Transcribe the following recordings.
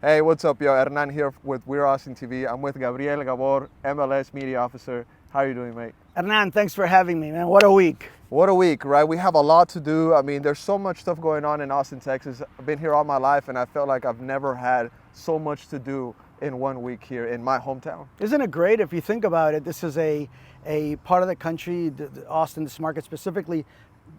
Hey, what's up, yo? Hernan here with We're Austin TV. I'm with Gabriel Gabor, MLS Media Officer. How are you doing, mate? Hernan, thanks for having me, man. What a week. What a week, right? We have a lot to do. I mean, there's so much stuff going on in Austin, Texas. I've been here all my life, and I felt like I've never had so much to do in 1 week here in my hometown. Isn't it great if you think about it? This is a part of the country, Austin, this market specifically,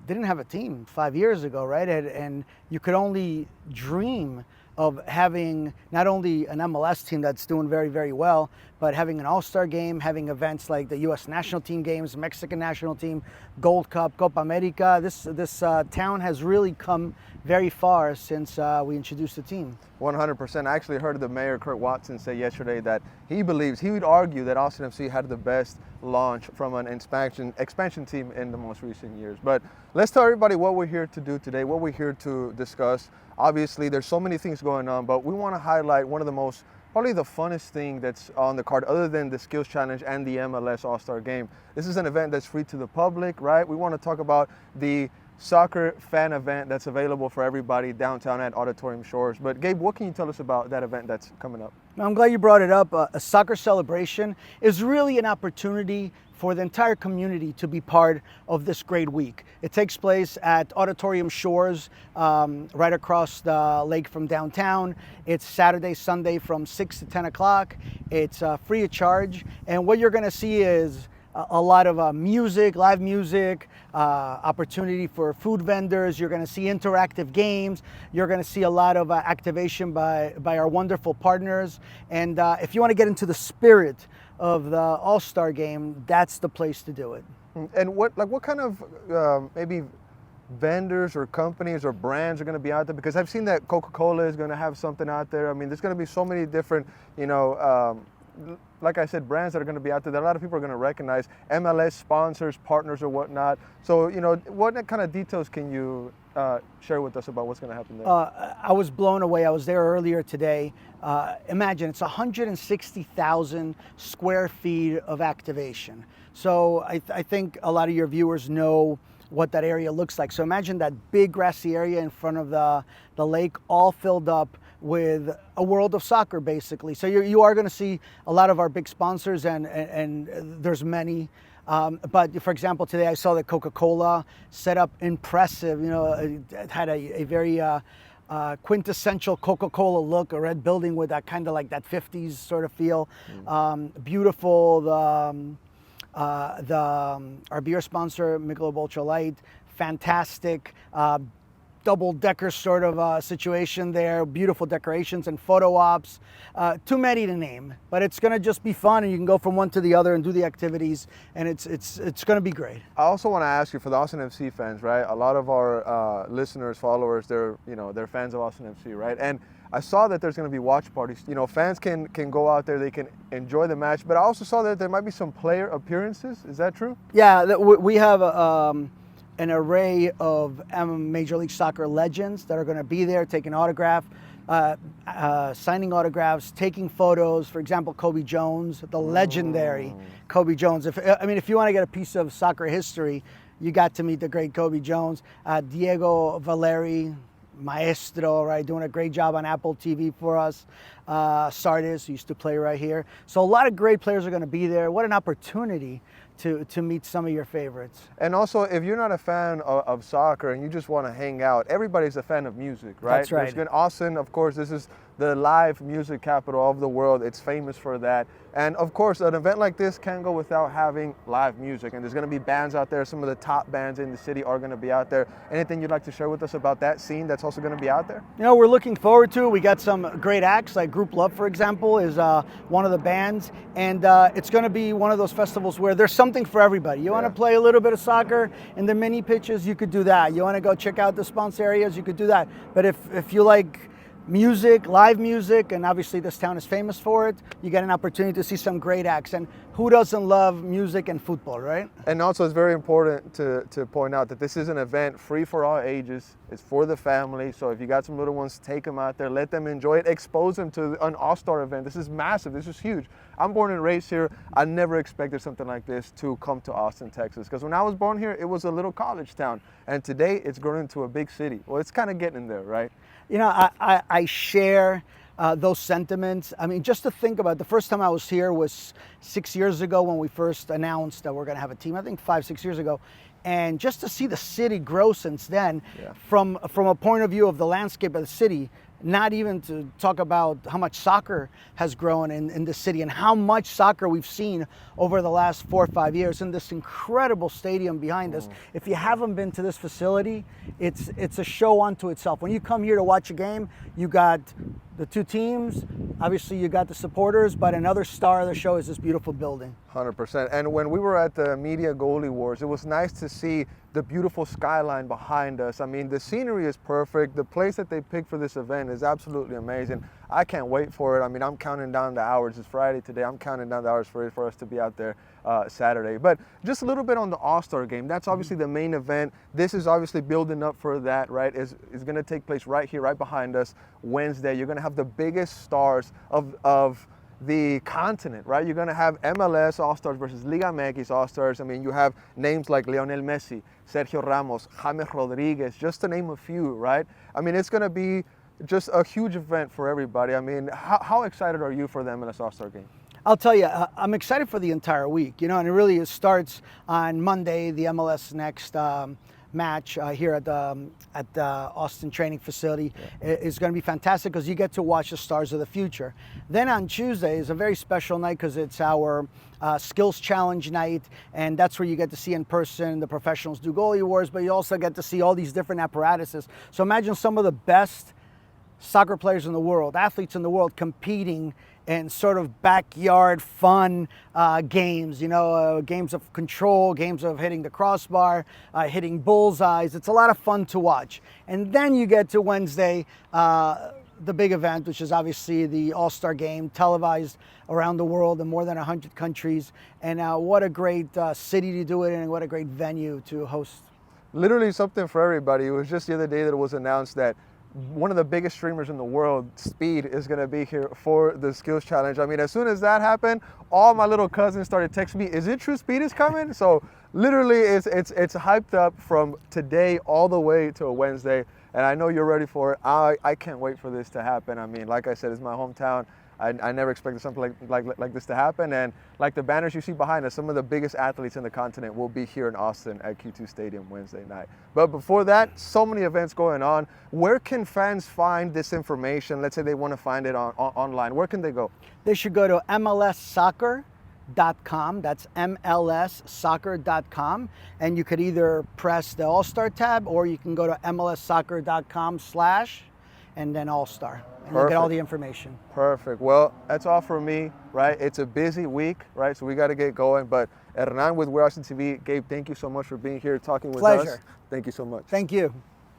didn't have a team 5 years ago, right? And you could only dream of having not only an MLS team that's doing very, very well, but having an All-Star game, having events like the U.S. national team games, Mexican national team, Gold Cup, Copa America. This town has really come very far since we introduced the team. 100%. I actually heard the mayor, Kurt Watson, say yesterday that he would argue that Austin FC had the best launch from an expansion team in the most recent years. But let's tell everybody what we're here to do today, what we're here to discuss. Obviously, there's so many things going on, but we want to highlight one of the most, probably the funnest thing that's on the card other than the skills challenge and the MLS All-Star game. This is an event that's free to the public, right? We want to talk about the soccer fan event that's available for everybody downtown at Auditorium Shores. But Gabe, what can you tell us about that event that's coming up? I'm glad you brought it up. A soccer celebration is really an opportunity for the entire community to be part of this great week. It takes place at Auditorium Shores, right across the lake from downtown. It's Saturday, Sunday from 6 to 10 o'clock. It's free of charge. And what you're gonna see is a lot of music, live music, opportunity for food vendors. You're going to see interactive games. You're going to see a lot of activation by our wonderful partners. And if you want to get into the spirit of the All-Star game, that's the place to do it. And what kind of maybe vendors or companies or brands are going to be out there? Because I've seen that Coca-Cola is going to have something out there. I mean, there's going to be so many different, like I said, brands that are going to be out there that a lot of people are going to recognize, MLS sponsors, partners, or whatnot. So, what kind of details can you share with us about what's going to happen there? I was blown away. I was there earlier today. Imagine, it's 160,000 square feet of activation. So I think a lot of your viewers know what that area looks like. So imagine that big grassy area in front of the lake, all filled up with a world of soccer, basically. So you are going to see a lot of our big sponsors, and there's many. But for example, today I saw that Coca-Cola set up impressive. It had a very quintessential Coca-Cola look, a red building with that kind of like that 50s sort of feel. Beautiful. Our beer sponsor, Michelob Ultra Light, fantastic. Double-decker sort of situation there, beautiful decorations and photo ops. Too many to name, but it's going to just be fun, and you can go from one to the other and do the activities, and it's going to be great. I also want to ask you, for the Austin FC fans, right? A lot of our listeners, followers, they're fans of Austin FC, right? And I saw that there's going to be watch parties. Fans can go out there, they can enjoy the match, but I also saw that there might be some player appearances. Is that true? Yeah, we have an array of Major League Soccer legends that are going to be there taking autograph, signing autographs, taking photos. For example, Kobe Jones, the legendary Kobe Jones. If you want to get a piece of soccer history, you got to meet the great Kobe Jones. Diego Valeri, maestro, right, doing a great job on Apple TV for us. Sardis used to play right here. So a lot of great players are going to be there. What an opportunity to meet some of your favorites. And also, if you're not a fan of soccer and you just want to hang out, everybody's a fan of music, right? That's right. There's been Austin, of course, this is the live music capital of the world. It's famous for that. And of course, an event like this can't go without having live music. And there's going to be bands out there. Some of the top bands in the city are going to be out there. Anything you'd like to share with us about that scene that's also going to be out there? We're looking forward to it. We got some great acts, like GROUPLOVE, for example, is one of the bands. And it's going to be one of those festivals where there's something for everybody. You want to play a little bit of soccer in the mini pitches, you could do that. You want to go check out the sponsor areas, you could do that. But if you like music, live music, and obviously this town is famous for it, you get an opportunity to see some great acts. And who doesn't love music and football, right? And also, it's very important to point out that this is an event free for all ages. It's for the family. So if you got some little ones, take them out there, let them enjoy it, expose them to an All-Star event. This is massive. This is huge. I'm born and raised here. I never expected something like this to come to Austin, Texas. Because when I was born here, it was a little college town. And today, it's grown into a big city. Well, it's kind of getting there, right? I share those sentiments. I mean, just to think about it, the first time I was here was 6 years ago when we first announced that we're going to have a team. I think 5, 6 years ago. And just to see the city grow since then, from a point of view of the landscape of the city, not even to talk about how much soccer has grown in the city and how much soccer we've seen over the last 4 or 5 years in this incredible stadium behind us. If you haven't been to this facility, it's a show unto itself. When you come here to watch a game, you got the two teams, obviously you got the supporters, but another star of the show is this beautiful building. 100%. And when we were at the Media Goalie Wars, it was nice to see the beautiful skyline behind us. I mean, the scenery is perfect. The place that they picked for this event is absolutely amazing. I can't wait for it. I mean, I'm counting down the hours. It's Friday today. I'm counting down the hours for us to be out there Saturday. But just a little bit on the All-Star game. That's obviously the main event. This is obviously building up for that, right? It's going to take place right here, right behind us, Wednesday. You're going to have the biggest stars of the continent, right? You're going to have MLS All-Stars versus Liga MX All-Stars. I mean, you have names like Lionel Messi, Sergio Ramos, James Rodriguez, just to name a few, right? I mean, it's going to be just a huge event for everybody. I mean, how excited are you for the MLS All-Star game? I'll tell you, I'm excited for the entire week, and it really starts on Monday, the MLS Next match here at the Austin training facility is going to be fantastic because you get to watch the stars of the future. Then on Tuesday is a very special night because it's our skills challenge night, and that's where you get to see in person the professionals do goalie wars, but you also get to see all these different apparatuses. So imagine some of the best soccer players in the world, athletes in the world, competing in sort of backyard fun games, games of control, games of hitting the crossbar, hitting bullseyes. It's a lot of fun to watch. And then you get to Wednesday, the big event, which is obviously the All-Star game, televised around the world in more than 100 countries. And what a great city to do it in, and what a great venue to host. Literally something for everybody. It was just the other day that it was announced that one of the biggest streamers in the world, Speed, is going to be here for the skills challenge. I mean, as soon as that happened, all my little cousins started texting me, is it true Speed is coming? So literally it's hyped up from today all the way to Wednesday, and I know you're ready for it. I can't wait for this to happen. I mean, like I said, it's my hometown. I never expected something like this to happen, and like the banners you see behind us, some of the biggest athletes in the continent will be here in Austin at Q2 Stadium Wednesday night. But before that, so many events going on. Where can fans find this information? Let's say they want to find it online. Where can they go? They should go to MLSsoccer.com. That's MLSsoccer.com, and you could either press the All-Star tab, or you can go to MLSsoccer.com/ and then All-Star, and you'll get all the information. Perfect. Well, that's all for me, right? It's a busy week, right? So we got to get going. But Hernan with We're Austin TV, Gabe, thank you so much for being here talking with us. Pleasure. Thank you so much. Thank you.